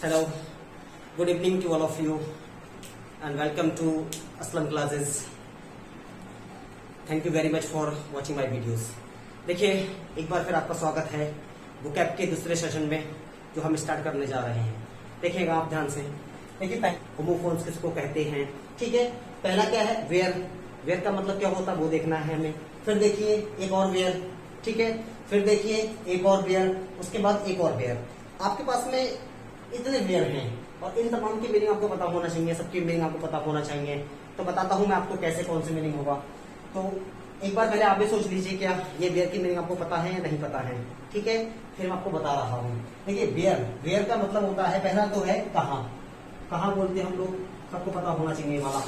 Hello, good evening to all of you and welcome to Aslam classes. Thank you very much for watching my videos. देखिए एक बार फिर आपका स्वागत है vocab के दूसरे सेशन में जो हम स्टार्ट करने जा रहे हैं। देखिएगा आप ध्यान से। देखिए होमोफोन्स किसको कहते हैं, ठीक है। पहला क्या है, वेयर। वेयर का मतलब क्या होता है वो देखना है हमें। फिर देखिए एक और वेयर, ठीक है। फिर देखिए एक और वेयर, उसके बाद एक और वेयर। आपके पास में इतने वेयर हैं और इन तमाम की मीनिंग आपको पता होना चाहिए, सबकी मीनिंग आपको पता होना चाहिए। तो बताता हूं मैं आपको कैसे कौन सी मीनिंग होगा। तो एक बार पहले आप भी सोच लीजिए क्या ये वेयर की मीनिंग आपको पता है या नहीं पता है, ठीक है। फिर मैं आपको बता रहा हूँ। देखिए वेयर, वेयर का मतलब होता है, पहला तो है कहाँ, कहाँ बोलते हैं हम लोग, सबको पता होना चाहिए वाला।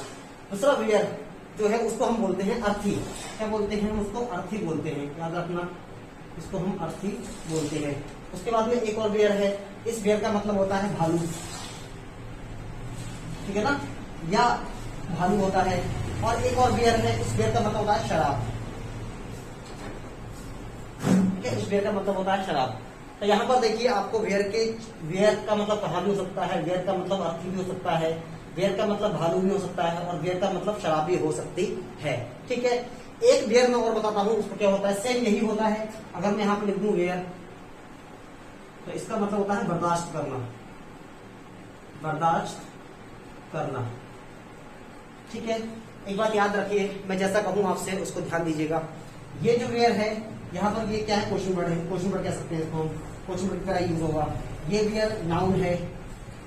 दूसरा वेयर जो है उसको हम बोलते हैं अर्थी। क्या बोलते हैं, उसको अर्थी बोलते हैं, याद रखना, इसको हम अर्थी बोलते हैं। उसके बाद में एक और वेयर है, इस वेयर का मतलब होता है भालू, ठीक है ना, या भालू होता है। और एक और वेयर है, इस वेयर का मतलब होता है शराब, ठीक है। इस वेयर का मतलब होता है शराब। तो यहाँ पर देखिए आपको वेयर का मतलब कहाँ भी हो सकता है, वेयर का मतलब अर्थी भी हो सकता है, वेयर का मतलब भालू भी हो सकता है और वेयर का मतलब शराब भी हो सकती है, ठीक है। एक वेयर में और बताता हूँ उसको क्या होता है, सेम यही होता है। अगर मैं यहाँ पे लिख दूं वेयर तो इसका मतलब होता है बर्दाश्त करना, बर्दाश्त करना, ठीक है। एक बात याद रखिए, मैं जैसा कहूं आपसे उसको ध्यान दीजिएगा। ये जो वेयर है यहाँ पर ये क्या है, क्वेश्चन वर्ड है, क्वेश्चन वर्ड कह सकते हैं इसको हम, क्वेश्चन वर्ड की तरह यूज होगा। ये वेयर नाउन है,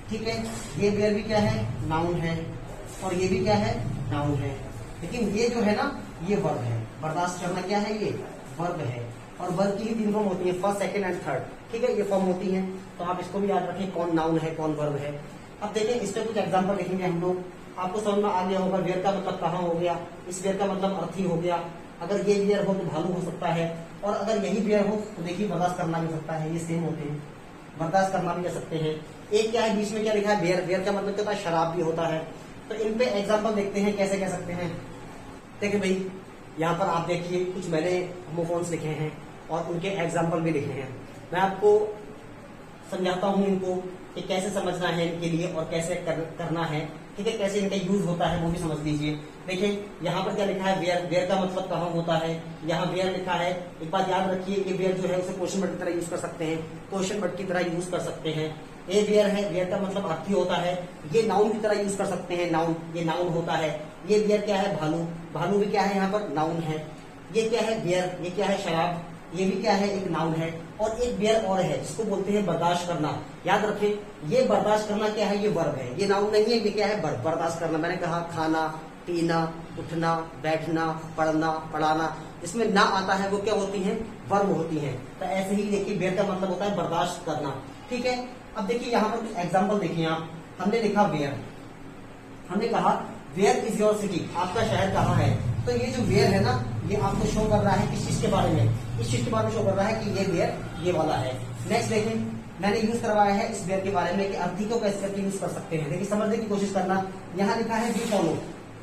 ठीक है। ये वेयर भी क्या है, नाउन है, और ये भी क्या है, नाउन है। लेकिन ये जो है ना ये वर्ब है। बर्दाश्त करना क्या है, ये वर्ब है। और वर्ब की ही 3 फॉर्म होती है, फर्स्ट, सेकंड एंड थर्ड, ठीक है। ये फॉर्म होती है, तो आप इसको भी याद रखें कौन नाउन है कौन वर्ब है। अब देखिए इस पे कुछ एग्जांपल लिखेंगे हम लोग, आपको समझ में आ गया होगा। वेयर का मतलब कहाँ हो गया, इस वेयर का मतलब अर्थी हो गया। अगर ये वेयर हो तो भालू हो सकता है, और अगर यही वेयर हो तो देखिए बर्दाश्त करना भी सकता है, ये सेम होते हैं, बर्दाश्त करना भी कर सकते हैं। एक क्या है बीच में क्या लिखा है, वेयर। वेयर का मतलब क्या होता है, शराब भी होता है। तो इन पे एग्जाम्पल देखते हैं कैसे कह सकते हैं। देखिए भाई यहाँ पर आप देखिए कुछ मैंने होमोफोन्स लिखे हैं और उनके एग्जाम्पल भी लिखे हैं। मैं आपको समझाता हूँ इनको कि कैसे समझना है इनके लिए और कैसे करना है, ठीक है। कैसे इनका यूज होता है वो भी समझ लीजिए। देखिए यहाँ पर क्या लिखा है, वेयर। वेयर का मतलब कहाँ होता है, यहाँ वेयर लिखा है। एक बात याद रखिए, ये वेयर जो है उसे क्वेश्चन वर्ड की तरह यूज कर सकते हैं, क्वेश्चन वर्ड की तरह यूज कर सकते हैं। ये वेयर है, वेयर का मतलब अर्थी होता है। ये नाउन की तरह यूज कर सकते हैं, नाउन, ये नाउन होता है। ये वेयर क्या है, भालू। भालू भी क्या है, यहाँ पर नाउन है। ये क्या है, वेयर। ये क्या है, शराब। ये भी क्या है, एक नाउन है। और एक वेयर और है जिसको बोलते हैं बर्दाश्त करना। याद रखें ये बर्दाश्त करना क्या है, ये वर्ब है, ये नाउन नहीं है, ये क्या है, वर्ब। बर्दाश्त करना मैंने कहा खाना, पीना, उठना, बैठना, पढ़ना, पढ़ाना, इसमें ना आता है वो क्या होती है, वर्ब होती है। तो ऐसे ही देखिए वेयर का मतलब होता है बर्दाश्त करना, ठीक है। अब देखिए यहाँ पर कुछ एग्जाम्पल देखिए आप। हमने लिखा वेयर, हमने कहा वेयर इज योर सिटी, आपका शहर कहाँ है। तो ये जो वेयर है ना ये आपको शो कर रहा है किस चीज के बारे में, इस चीज के बारे में शो कर रहा है कि ये वेयर ये वाला है। नेक्स्ट देखें, मैंने यूज करवाया है इस वेयर के बारे में कि अर्थी को कैसे करके यूज कर सकते हैं। देखिए समझने की कोशिश करना। यहाँ लिखा है बी फॉलो,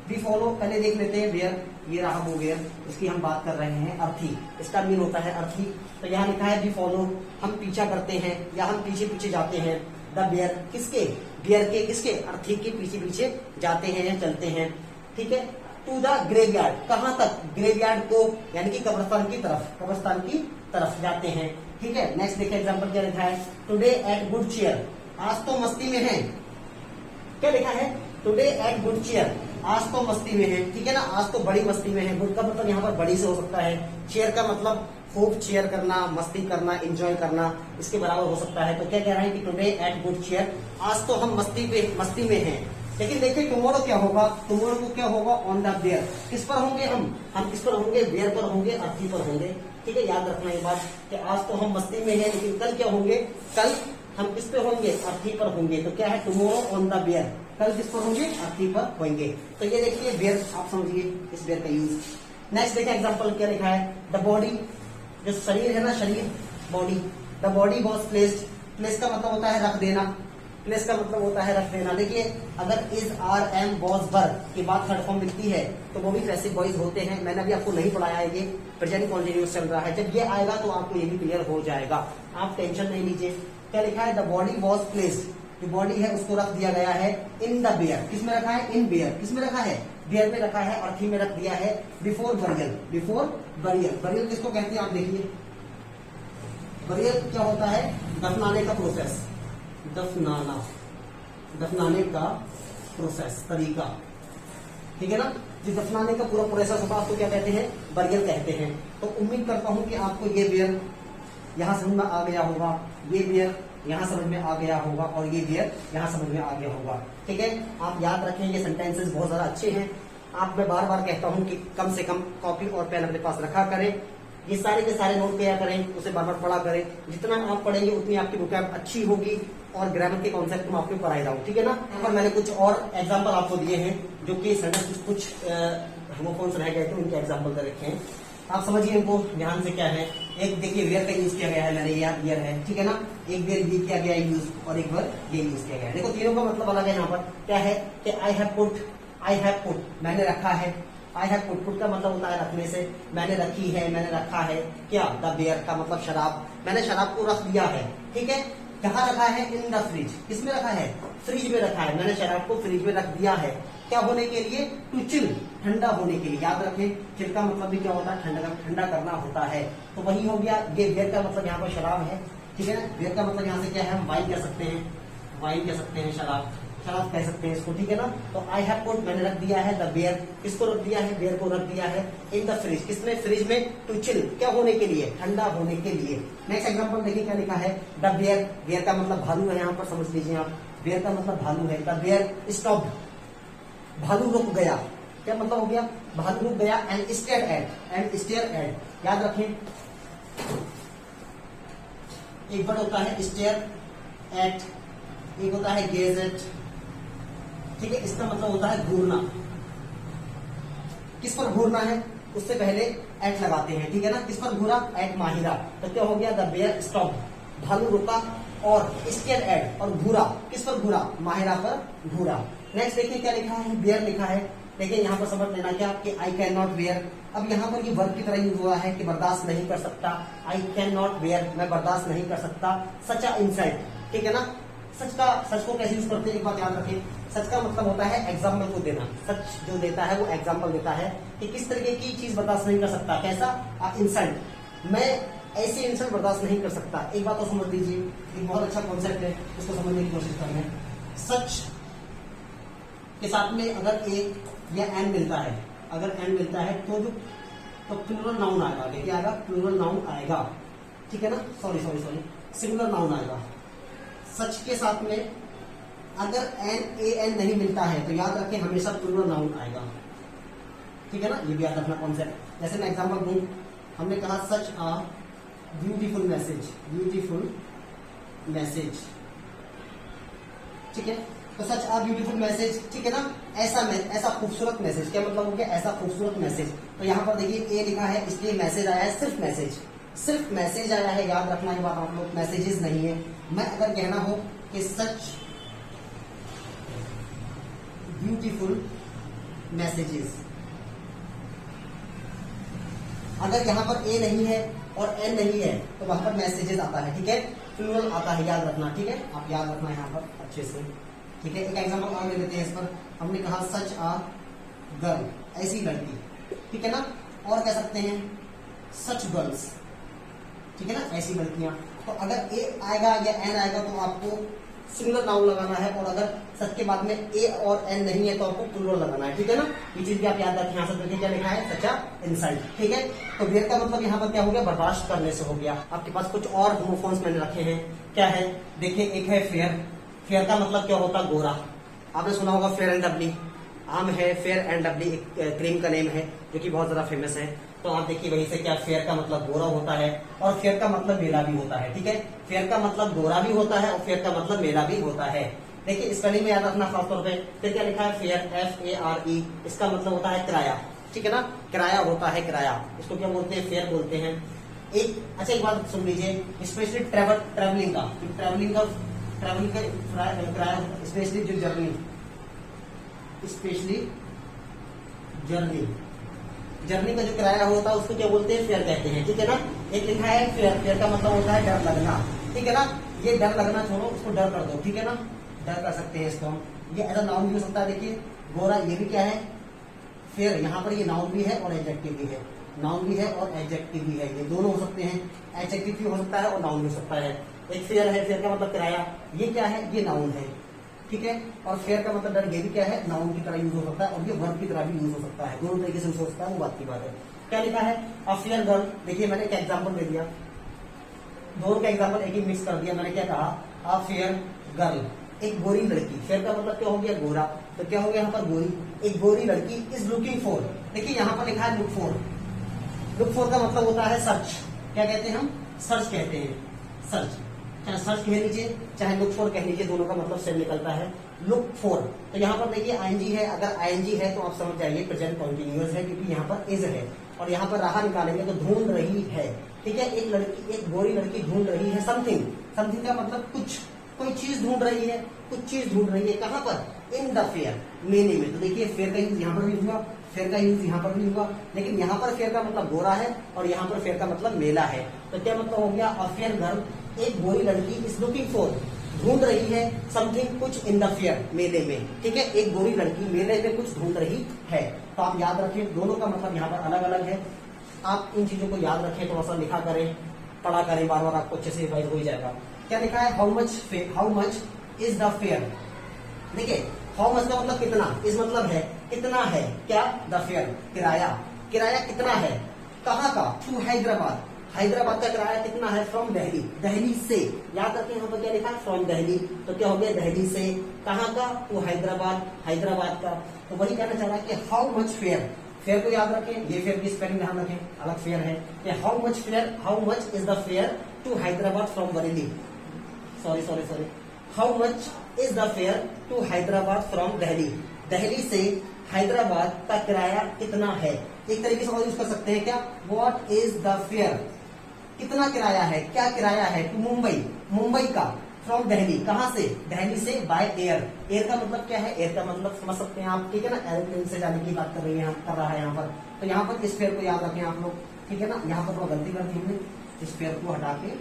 बी फॉलो पहले देख लेते हैं। वेयर ये रहा वो वेयर, इसकी हम बात कर रहे हैं अर्थी, इसका मीन होता है अर्थी। तो यहाँ लिखा है बी फॉलो, हम पीछा करते हैं या हम पीछे पीछे जाते हैं। द बेयर, किसके, बियर के, किसके, अर्थी के पीछे पीछे जाते हैं या चलते हैं, ठीक है। टू द ग्रेवयार्ड, कहाँ तक, ग्रेवयार्ड को यानी कि कब्रिस्तान की तरफ, कब्रिस्तान की तरफ जाते हैं, ठीक है। नेक्स्ट देखिए एग्जांपल क्या लिखा है, टुडे एट गुड चेयर, आज तो मस्ती में है। क्या लिखा है, टुडे एट गुड चेयर, आज तो मस्ती में है, ठीक है ना, आज तो बड़ी मस्ती में है। गुड का मतलब यहाँ पर बड़ी से हो सकता है, चेयर का मतलब खूब चेयर करना, मस्ती करना, एंजॉय करना, इसके बराबर हो सकता है। तो क्या कह रहे हैं कि टुडे एट गुड चेयर, आज तो हम मस्ती में हैं। लेकिन देखिए टुमारो क्या होगा, टुमारो को क्या होगा, ऑन द वेयर, किस पर होंगे हम किस पर होंगे, वेयर पर होंगे, अर्थी पर होंगे, ठीक है। याद रखना ये बात कि आज तो हम मस्ती में हैं, लेकिन कल क्या होंगे, कल हम किस पे होंगे, अर्थी पर होंगे। तो क्या है, टुमारो ऑन द वेयर, कल किस पर होंगे, अर्थी पर होंगे। तो ये देखिए वेयर, आप समझिए इस वेयर का यूज। नेक्स्ट देखिए एग्जाम्पल क्या लिखा है, द बॉडी, जो शरीर है ना, शरीर, body. The body was placed, place का मतलब होता है रख देना, प्लेस का मतलब होता है रख देना। देखिए अगर इज, आर, एम, वॉज, वर के बाद थर्ड फॉर्म मिलती है तो वो भी पैसिव वॉइस होते हैं। मैंने अभी आपको नहीं पढ़ाया है, ये प्रेजेंट कॉन्टिन्यूअस चल रहा है। जब ये आएगा तो आपको ये भी क्लियर हो जाएगा, आप टेंशन नहीं लीजिए। क्या लिखा है, द बॉडी वॉज प्लेस्ड, जो बॉडी है उसको रख दिया गया है इन द बेयर, किस में रखा है, इन बेयर, किस में रखा है, बेयर में रखा है, और थी में रख दिया है before burial, before burial. Burial किसको कहते हैं आप देखिए, बरियल क्या होता है, दफनाने का प्रोसेस, दफनाना, दफनाने का प्रोसेस, तरीका, ठीक है ना, जो दफनाने का पूरा प्रोसेस होगा आपको क्या कहते हैं, बरियल कहते हैं। तो उम्मीद करता हूं कि आपको ये बेयर यहां समझ में आ गया होगा, ये बेयर यहां समझ में आ गया होगा, और ये बेयर यहां समझ में आ गया होगा, ठीक है। आप याद रखें ये सेंटेंसेस बहुत ज्यादा अच्छे हैं। आप मैं बार बार कहता हूं कि कम से कम कॉपी और पेन अपने पास रखा करें, ये सारे के सारे नोट किया करें, उसे बार बार पढ़ा करें। जितना आप पढ़ेंगे उतनी आपकी वोकैब अच्छी होगी और ग्रामर के कॉन्सेप्ट में आपको कराए जाऊँ, ठीक है ना। और मैंने कुछ और एग्जाम्पल आपको दिए हैं जो कि सेंटेंस कुछ होमोफोन्स रह गए थे, उनके एग्जाम्पल दे रखे हैं, आप समझिए इनको ध्यान से। क्या है, एक देखिए वेयर का यूज किया गया है, मैंने याद वेयर है, ठीक है ना, एक वेयर ये किया गया है यूज, और एक बार ये यूज किया गया है। देखो तीनों का मतलब अलग है। यहाँ पर क्या है कि I have put, I have put मैंने रखा है, आई हैव पुट, पुट का मतलब होता है रखने से, मैंने रखी है, मैंने रखा है, क्या, द बेयर का मतलब शराब, मैंने शराब को रख दिया है, ठीक है। कहाँ रखा है, इन द फ्रिज, किसमें रखा है, फ्रिज में रखा है, मैंने शराब को फ्रिज में रख दिया है, क्या होने के लिए, टू चिल, ठंडा होने के लिए। याद रखें चिल का मतलब भी क्या होता है, ठंडा, ठंडा करना होता है। तो वही हो गया, ये बियर का मतलब यहाँ पर शराब है, ठीक है ना। बियर का मतलब यहाँ से क्या है, हम वाइन कह सकते हैं, वाइन कह सकते हैं, शराब, शराब कह सकते हैं इसको, ठीक है ना। तो आई हैव पुट मैंने रख दिया है, द बियर किसको रख दिया है, बियर को रख दिया है, इन द फ्रिज, किसमें, फ्रिज में, टू चिल क्या होने के लिए, ठंडा होने के लिए। नेक्स्ट एग्जांपल देखिए क्या लिखा है, द बियर, बियर का मतलब भालू है, यहाँ पर समझ लीजिए आप, बियर का मतलब भालू है। द बियर स्टॉप, भालू रुक गया, क्या मतलब हो गया, भालू रुक गया, and stare at, and stare at, याद रखें एक वर्ड होता है स्टेयर एट, एक होता है गेज एट, ठीक है। इसका मतलब होता है घूरना, किस पर घूरना है, उससे पहले एट लगाते हैं, ठीक है ना। किस पर घूरा, एट माहिरा, तो क्या हो गया, द बेयर स्टॉप, भालू रुका, और स्टेयर एट, और घूरा, किस पर घूरा, माहिरा पर घूरा। नेक्स्ट देखिए क्या लिखा है, बेयर लिखा है। देखिए यहाँ पर समझ लेना क्या कि आई कैन नॉट बेयर, अब यहाँ पर ये वर्ब की तरह यूज हुआ है कि बर्दाश्त नहीं कर सकता, आई कैन नॉट बेयर मैं बर्दाश्त नहीं कर सकता, सच अ इंसल्ट, ठीक है ना। सच का, सच को कैसे यूज करते हैं एक बात याद रखें, सच का मतलब होता है एग्जाम्पल को देना, सच जो देता है वो एग्जाम्पल देता है कि किस तरीके की चीज बर्दाश्त नहीं कर सकता, कैसा, इंसल्ट, मैं ऐसे इंसल्ट बर्दाश्त नहीं कर सकता। एक बात तो समझ लीजिए, एक बहुत अच्छा कॉन्सेप्ट है, इसको समझने की कोशिश करना है। सच के साथ में अगर एक या एन मिलता है, अगर एन मिलता है तो जो तो प्लूरल नाउन आएगा, देखिए आएगा प्लूरल नाउन आएगा, ठीक है ना, सॉरी सिंगुलर नाउन आएगा। सच के साथ में अगर एन ए एन नहीं मिलता है तो याद रखें हमेशा प्लूरल नाउन आएगा, ठीक है ना, ये भी याद रखना कॉन्सेप्ट। जैसे मैं एग्जांपल दूं, हमने कहा सच आ ब्यूटीफुल मैसेज, ब्यूटीफुल मैसेज, ठीक है, तो सच आ ब्यूटीफुल मैसेज, ठीक है ना, ऐसा खूबसूरत मैसेज, क्या मतलब हो गया, ऐसा खूबसूरत मैसेज। तो यहाँ पर देखिए ए लिखा है, इसलिए मैसेज आया है, सिर्फ मैसेज, सिर्फ मैसेज आया है, याद रखना ये बात आप लोग, मैसेजेस नहीं है। मैं अगर कहना हो कि सच ब्यूटीफुल मैसेजेस, अगर यहाँ पर ए नहीं है और एन नहीं है तो वहां पर मैसेजेस आता है, ठीक है, प्लूरल आता है, याद रखना, ठीक है, आप याद रखना यहाँ पर अच्छे से, ठीक है। एक एग्जांपल और ले लेते हैं इस पर, हमने कहा सच आ गर्ल, ऐसी लड़की, ठीक है ना, और कह सकते हैं सच गर्ल्स, ठीक है ना, ऐसी लड़कियां। तो अगर ए आएगा या एन आएगा तो आपको सिंगुलर नाउन लगाना है, और अगर सच के बाद में ए और एन नहीं है तो आपको प्लूरल लगाना है, ठीक है ना। ये चीज भी आप याद रखें। यहाँ से देखिए क्या लिखा है, सच्चा इंसाइट, ठीक है। तो बेयर का मतलब यहाँ पर क्या हो गया, बर्दाश्त करने से हो गया। आपके पास कुछ और होमोफोन्स मैंने रखे हैं, क्या है देखिए, एक है फेयर, फेयर का मतलब क्या होता है, गोरा, आपने सुना होगा फेयर एंड लवली, आम है, फेयर एंड लवली एक क्रीम का नेम है जो कि बहुत ज्यादा फेमस है। तो आप देखिए वहीं से क्या, फेयर का मतलब गोरा होता है, और फेयर का मतलब मेला भी होता है, ठीक है, फेयर का मतलब गोरा भी होता है और फेयर का मतलब मेला भी होता है। देखिए स्पेलिंग में याद रखना खासतौर पे। फिर क्या लिखा है, फेयर, FARE, इसका मतलब होता है किराया, ठीक है ना, किराया होता है, किराया, इसको क्या बोलते हैं, फेयर बोलते हैं। एक बात सुन लीजिए, स्पेशली ट्रेवलिंग का किराया, स्पेशली जो जर्नी, स्पेशली जर्नी का जो किराया होता है उसको क्या बोलते हैं, फेयर कहते हैं, ठीक है ना। एक लिखा है फेयर, फेयर का मतलब होता है डर लगना, ठीक है ना, ये डर लगना छोड़ो, उसको डर कर दो, ठीक है ना, डर कर सकते हैं इसको हम। ये एज अ नाउन भी हो सकता है, देखिए गोरा ये भी क्या है, फेयर, यहाँ पर ये नाउन भी है और एडजेक्टिव भी है, नाउन भी है और एडजेक्टिव भी है, ये दोनों हो सकते हैं, एडजेक्टिव भी हो सकता है और नाउन भी हो सकता है। एक फेयर है, फेयर का मतलब किराया, ये क्या है, ये नाउन है, ठीक है, और फेयर का मतलब डर, ये भी क्या है, नाउन की तरह यूज हो सकता है और ये वर्ब की तरह भी यूज हो सकता है, दोनों तरीके से यूज हो सकता है, वो बात की बात है। क्या लिखा है, अ फेयर गर्ल, देखिए मैंने एक एग्जाम्पल दे दिया, दोनों का एग्जाम्पल एक ही मिक्स कर दिया, मैंने क्या कहा, अ फेयर गर्ल, एक गोरी लड़की, फेयर का मतलब क्या हो गया, गोरा, तो क्या हो गया यहाँ पर गोरी, एक गोरी लड़की इज लुकिंग फॉर, देखिए यहाँ पर लिखा है लुक फॉर, लुक फॉर का मतलब होता है सर्च, क्या कहते हैं हम, सर्च कहते हैं, सर्च, चाहे सर्च कह लीजिए चाहे लुक फॉर कह लीजिए, दोनों का मतलब सेम निकलता है, लुक फॉर। तो यहाँ पर देखिए आईएनजी है, अगर आईएनजी है तो आप समझ जाइए प्रेजेंट कॉन्टिन्यूअस है, क्योंकि यहाँ पर इज है, और यहाँ पर रहा निकालेंगे तो ढूंढ रही है, ठीक है, एक लड़की, एक गोरी लड़की ढूंढ रही है समथिंग, समथिंग का मतलब कुछ, कोई चीज ढूंढ रही है, कुछ चीज ढूंढ रही है, कहाँ पर, इन द फेयर, मेले में। तो देखिए फेयर का यूज यहाँ पर भी हुआ, फेयर का यूज यहाँ पर भी हुआ, लेकिन यहाँ पर फेयर का मतलब गोरा है और यहाँ पर फेयर का मतलब मेला है। तो क्या मतलब हो गया, अ फेयर गर्ल, एक गोरी लड़की इज लुकिंग फॉर, ढूंढ रही है समथिंग, कुछ इन द फेयर, मेले में, ठीक है, एक गोरी लड़की मेले में कुछ ढूंढ रही है। तो आप याद रखें, दोनों का मतलब यहाँ पर अलग अलग है, आप इन चीजों को याद रखें, थोड़ा सा लिखा करें, पढ़ा करें, बार बार आपको अच्छे से रिवाइज हो जाएगा। क्या लिखा है, how much is the fair, देखिए हाउ मच का मतलब कितना, इस मतलब है कितना है, क्या, द फेयर, किराया, किराया कितना है, कहाँ का, टू हैदराबाद, हैदराबाद का किराया कितना है, फ्रॉम दिल्ली, दिल्ली से, याद रखें यहाँ पर क्या लिखा है, फ्रॉम दिल्ली, तो क्या हो गया, दिल्ली से, कहाँ का, टू हैदराबाद, हैदराबाद का। तो वही कहना चाह रहा है कि हाउ मच फेयर, फेयर को याद रखें, ये फेयर की स्पेलिंग ध्यान रखें, अलग फेयर है, कि how much fare, how much is the fare to Hyderabad from Bareilly, sorry, how much is the fare to Hyderabad from Delhi, Delhi से हैदराबाद का किराया कितना है। एक तरीके से और यूज कर सकते हैं क्या, व्हाट इज द फेयर, कितना किराया है, क्या किराया है, टू मुंबई, मुंबई का, फ्रॉम दिल्ली, कहां से, दिल्ली से, बाय एयर, एयर का मतलब क्या है, एयर का मतलब समझ सकते हैं आप, ठीक है ना, एरोप्लेन से जाने की बात कर रही है, कर रहा है यहाँ पर। तो यहाँ पर इस फेयर को याद रखें आप लोग, ठीक है ना, यहाँ पर गलती कर दी हमने, इस फेयर को हटा के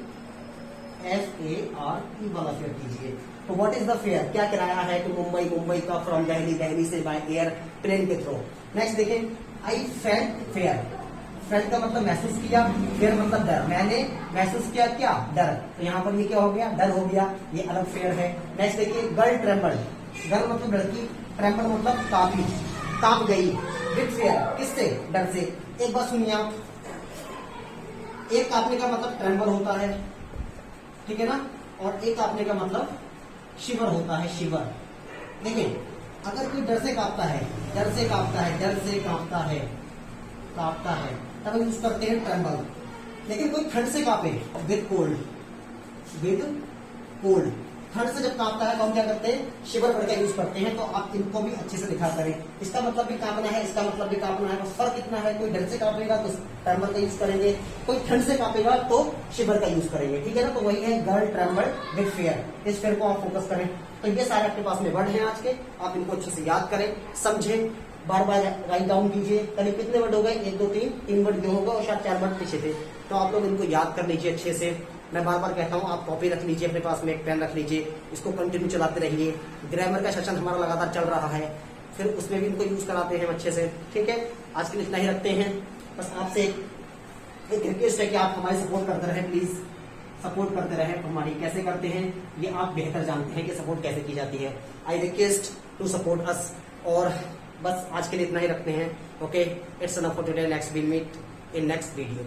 FARE वाला फेयर कीजिए। तो व्हाट इज द फेयर, क्या किराया है, टू मुंबई, मुंबई का, फ्रॉम दिल्ली, दिल्ली से, बाय एयर, प्लेन के थ्रू। नेक्स्ट देखें, आई फेल्ट फेयर, फेल्ट का मतलब महसूस किया, फेयर मतलब डर, मैंने महसूस किया क्या, डर, तो यहाँ पर ये क्या हो गया, डर हो गया, ये अलग फेयर है। नेक्स्ट देखिए, गर्ल ट्रेम्बल, गर्ल मतलब लड़की, ट्रेम्बल मतलब कांपी, कांप गई, विद फेयर, किससे, डर से। एक बात सुनिए आप, एक कांपने का मतलब ट्रेम्बल होता है, ठीक है ना, और एक कांपने का मतलब शिवर होता है, शिवर। देखिए अगर कोई डर से कांपता है, डर से कांपता है, डर से कांपता है, कांपता है, तब यूज करते हैं ट्रेम्बल। लेकिन कोई ठंड से कांपे, विद कोल्ड, विद कोल्ड, ठंड से जब कांपता है तो हम क्या करते हैं, शिवर वर्ड का यूज करते हैं। तो आप इनको भी अच्छे से लिखा करें, इसका मतलब भी कांपना है, इसका मतलब भी कांपना है, बस फर्क इतना है, कोई डर से कांपेगा तो ट्रेम्बल का यूज करेंगे, कोई ठंड से कांपेगा तो शिवर का यूज करेंगे, ठीक है ना। तो वही है गर्ल ट्रेम्बल विद फेयर, इस फेयर को आप फोकस करें। तो ये सारे आपके पास में वर्ड हैं आज के, आप इनको अच्छे से याद करें, समझें, बार बार राइट डाउन कीजिए। करीब कितने वर्ड हो गए, 1 2 3 वर्ड ये होगा और शायद 4 वर्ड पीछे थे, तो आप लोग इनको याद कर लीजिए अच्छे से। मैं बार बार कहता हूँ, आप कॉपी रख लीजिए अपने पास में, एक पेन रख लीजिए, इसको कंटिन्यू चलाते रहिए। ग्रामर का सेशन हमारा लगातार चल रहा है, फिर उसमें भी इनको यूज कराते हैं अच्छे से, ठीक है। आज के लिए इतना ही रखते हैं, बस आपसे एक रिक्वेस्ट है कि आप हमारी सपोर्ट करते रहें, प्लीज सपोर्ट करते रहें। हमारी कैसे करते हैं ये आप बेहतर जानते हैं कि सपोर्ट कैसे की जाती है। I request to support us, और बस आज के लिए इतना ही रखते हैं। Okay, it's enough for today, next will meet in next video.